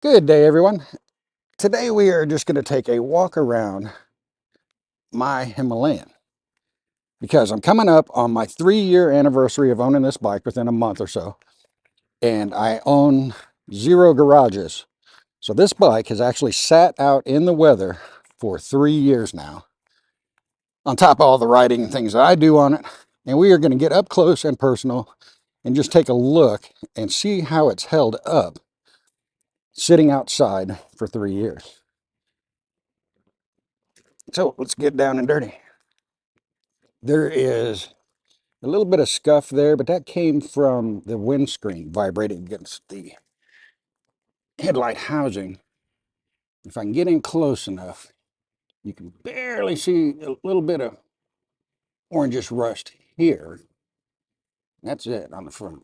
Good day, everyone. Today we are just going to take a walk around my Himalayan because I'm coming up on my 3-year anniversary of owning this bike within a month or so, and I own 0 garages. So this bike has actually sat out in the weather for 3 years now, on top of all the riding and things that I do on it. And we are going to get up close and personal and just take a look and see how it's held up sitting outside for 3 years. So let's get down and dirty. There is a little bit of scuff there, but that came from the windscreen vibrating against the headlight housing. If I can get in close enough, you can barely see a little bit of orangish rust here. That's it on the front.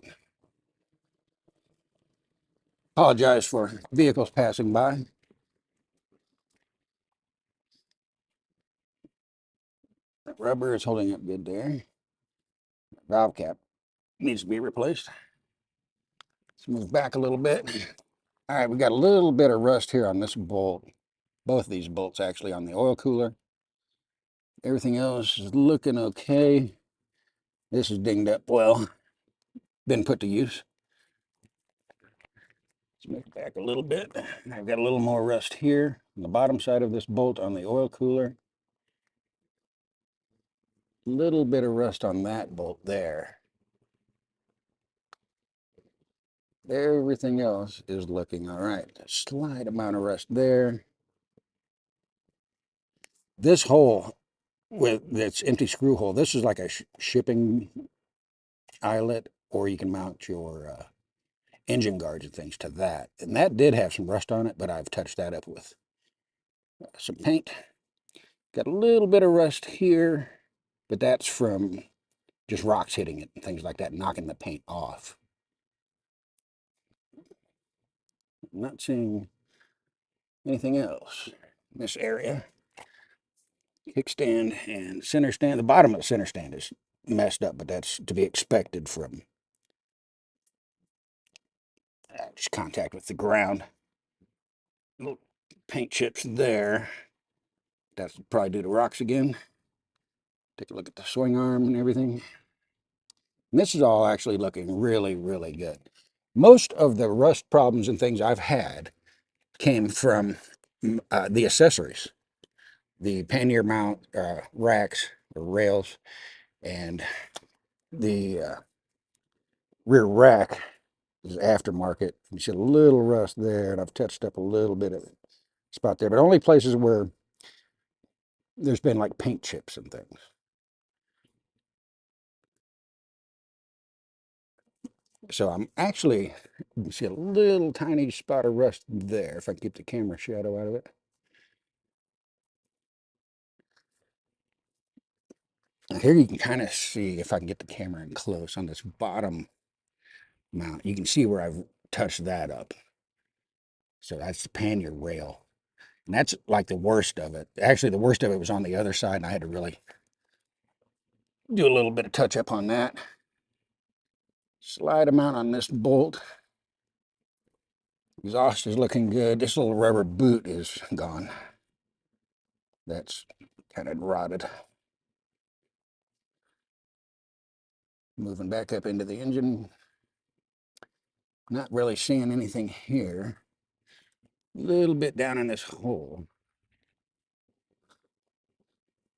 Apologize for vehicles passing by. The rubber is holding up good there. Valve cap needs to be replaced. Let's move back a little bit. All right, we got a little bit of rust here on this bolt. Both of these bolts actually on the oil cooler. Everything else is looking okay. This is dinged up well, been put to use. Let's move back a little bit. I've got a little more rust here on the bottom side of this bolt on the oil cooler. A little bit of rust on that bolt there. Everything else is looking all right. A slight amount of rust there. This hole with this empty screw hole, this is like a shipping eyelet, or you can mount your engine guards and things to that. And that did have some rust on it, but I've touched that up with some paint. Got a little bit of rust here, but that's from just rocks hitting it and things like that, knocking the paint off. I'm not seeing anything else in this area. Kickstand and center stand. The bottom of the center stand is messed up, but that's to be expected from just contact with the ground. Little paint chips there. That's probably due to rocks again. Take a look at the swing arm and everything. And this is all actually looking really, really good. Most of the rust problems and things I've had came from the accessories, the pannier mount racks or rails, and the rear rack is aftermarket. You see a little rust there, and I've touched up a little bit of spot there, but only places where there's been like paint chips and things. So I'm actually, you can see a little tiny spot of rust there if I keep the camera shadow out of it. Here you can kind of see, if I can get the camera in close, on this bottom mount, you can see where I've touched that up. So that's the pannier rail. And that's like the worst of it. Actually, the worst of it was on the other side, and I had to really do a little bit of touch up on that. Slight amount on this bolt. Exhaust is looking good. This little rubber boot is gone. That's kind of rotted. Moving back up into the engine. Not really seeing anything here. A little bit down in this hole.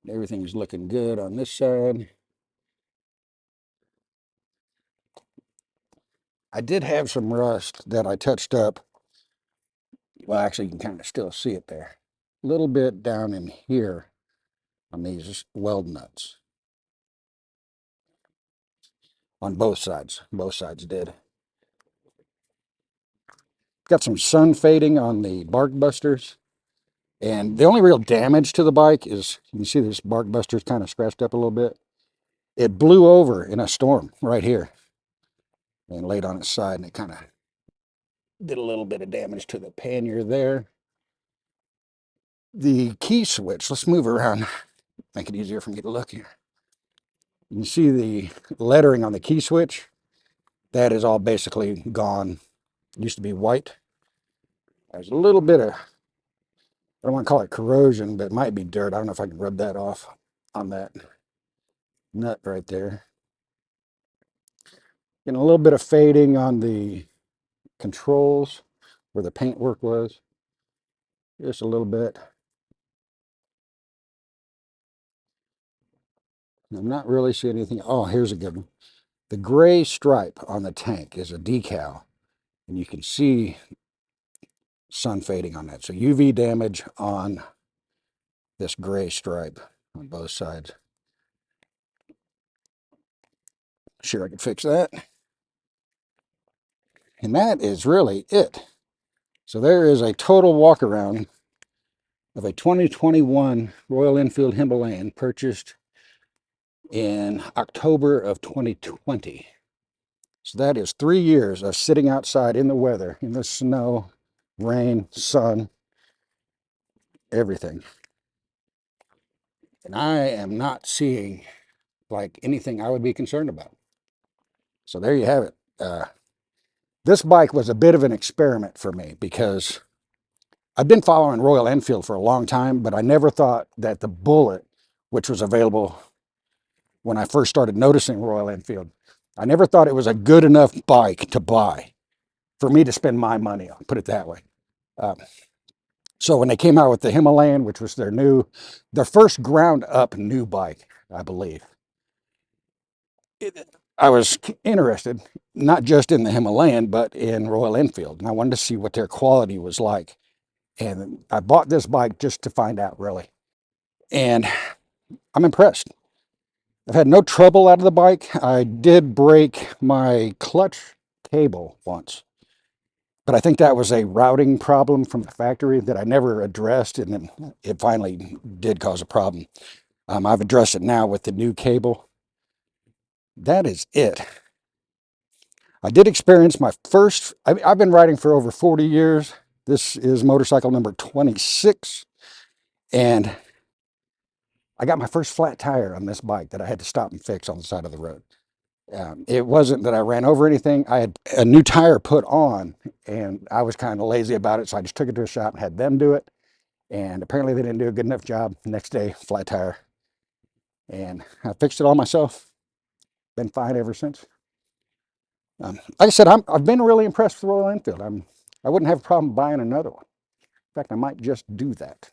Everything's looking good on this side. I did have some rust that I touched up. Well, actually, you can kind of still see it there. A little bit down in here on these weld nuts. On both sides. Both sides did. Got some sun fading on the bark busters. And the only real damage to the bike is, you can see this bark buster's kind of scratched up a little bit. It blew over in a storm right here and laid on its side, and it kind of did a little bit of damage to the pannier there. The key switch, let's move around, make it easier for me to look here. You can see the lettering on the key switch. That is all basically gone. It used to be white. There's a little bit of, I don't want to call it corrosion, but it might be dirt. I don't know if I can rub that off on that nut right there. Getting a little bit of fading on the controls where the paint work was. Just a little bit. I'm not really seeing anything. Oh, here's a good one. The gray stripe on the tank is a decal, and you can see sun fading on that. So UV damage on this gray stripe on both sides. Sure, I can fix that. And that is really it. So there is a total walk around of a 2021 Royal Enfield Himalayan purchased in October of 2020. So that is 3 years of sitting outside in the weather, in the snow, rain, sun, everything. And I am not seeing like anything I would be concerned about. So there you have it. This bike was a bit of an experiment for me because I've been following Royal Enfield for a long time, but I never thought that the Bullet, which was available when I first started noticing Royal Enfield, I never thought it was a good enough bike to buy for me to spend my money on, put it that way. Uh, so when they came out with the Himalayan, which was their first ground up new bike, I believe, I was interested, not just in the Himalayan, but in Royal Enfield. And I wanted to see what their quality was like. And I bought this bike just to find out, really. And I'm impressed. I've had no trouble out of the bike. I did break my clutch cable once, but I think that was a routing problem from the factory that I never addressed, and then it finally did cause a problem. I've addressed it now with the new cable. That is it. I did experience my first, I've been riding for over 40 years. This is motorcycle number 26, and I got my first flat tire on this bike that I had to stop and fix on the side of the road. It wasn't that I ran over anything. I had a new tire put on, and I was kind of lazy about it, so I just took it to a shop and had them do it. And apparently they didn't do a good enough job. Next day, flat tire. And I fixed it all myself. Been fine ever since. Like I said, I've been really impressed with the Royal Enfield. I wouldn't have a problem buying another one. In fact, I might just do that.